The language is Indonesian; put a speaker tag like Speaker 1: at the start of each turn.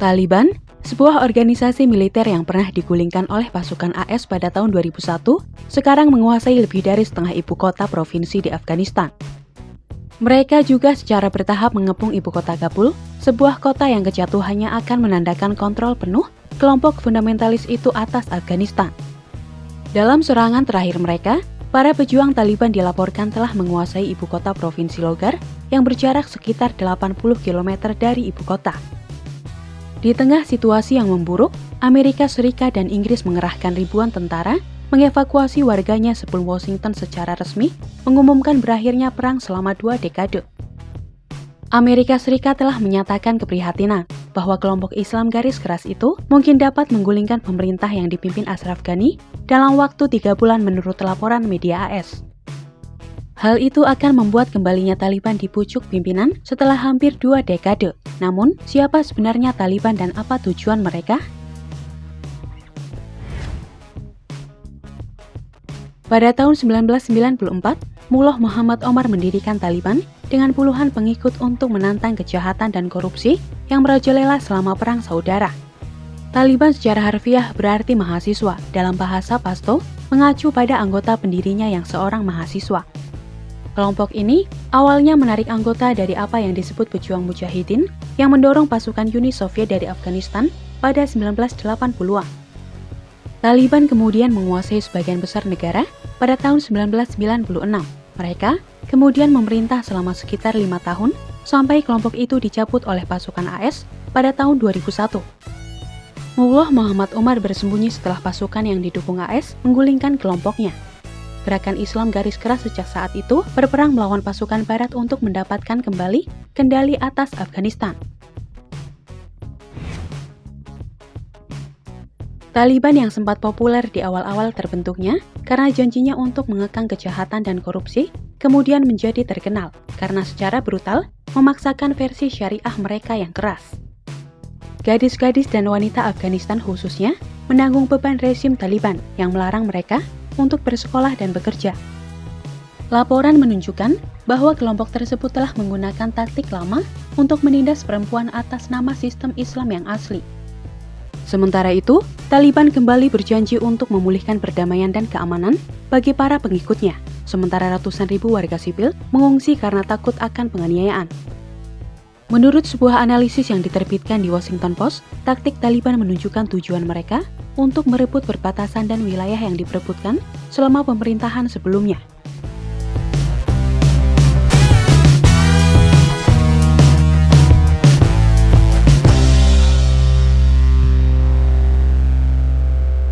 Speaker 1: Taliban, sebuah organisasi militer yang pernah digulingkan oleh pasukan AS pada tahun 2001, sekarang menguasai lebih dari setengah ibu kota provinsi di Afghanistan. Mereka juga secara bertahap mengepung ibu kota Kabul, sebuah kota yang kejatuhannya akan menandakan kontrol penuh kelompok fundamentalis itu atas Afghanistan. Dalam serangan terakhir mereka, para pejuang Taliban dilaporkan telah menguasai ibu kota provinsi Logar yang berjarak sekitar 80 km dari ibu kota. Di tengah situasi yang memburuk, Amerika Serikat dan Inggris mengerahkan ribuan tentara mengevakuasi warganya sebelum Washington secara resmi mengumumkan berakhirnya perang selama 2 dekade. Amerika Serikat telah menyatakan keprihatinan bahwa kelompok Islam garis keras itu mungkin dapat menggulingkan pemerintah yang dipimpin Ashraf Ghani dalam waktu 3 bulan menurut laporan media AS. Hal itu akan membuat kembalinya Taliban di pucuk pimpinan setelah hampir 2 dekade. Namun, siapa sebenarnya Taliban dan apa tujuan mereka? Pada tahun 1994, Mullah Muhammad Omar mendirikan Taliban dengan puluhan pengikut untuk menantang kejahatan dan korupsi yang merajalela selama Perang Saudara. Taliban secara harfiah berarti mahasiswa, dalam bahasa Pashto, mengacu pada anggota pendirinya yang seorang mahasiswa. Kelompok ini awalnya menarik anggota dari apa yang disebut pejuang mujahidin yang mendorong pasukan Uni Soviet dari Afghanistan pada 1980-an. Taliban kemudian menguasai sebagian besar negara pada tahun 1996. Mereka kemudian memerintah selama sekitar 5 tahun sampai kelompok itu dicabut oleh pasukan AS pada tahun 2001. Mullah Muhammad Omar bersembunyi setelah pasukan yang didukung AS menggulingkan kelompoknya. Gerakan Islam garis keras sejak saat itu berperang melawan pasukan Barat untuk mendapatkan kembali kendali atas Afghanistan. Taliban yang sempat populer di awal-awal terbentuknya karena janjinya untuk mengekang kejahatan dan korupsi, kemudian menjadi terkenal karena secara brutal memaksakan versi syariah mereka yang keras. Gadis-gadis dan wanita Afghanistan khususnya menanggung beban rezim Taliban yang melarang mereka untuk bersekolah dan bekerja. Laporan menunjukkan bahwa kelompok tersebut telah menggunakan taktik lama untuk menindas perempuan atas nama sistem Islam yang asli. Sementara itu, Taliban kembali berjanji untuk memulihkan perdamaian dan keamanan bagi para pengikutnya, sementara ratusan ribu warga sipil mengungsi karena takut akan penganiayaan. Menurut sebuah analisis yang diterbitkan di Washington Post, taktik Taliban menunjukkan tujuan mereka untuk merebut perbatasan dan wilayah yang diperebutkan selama pemerintahan sebelumnya.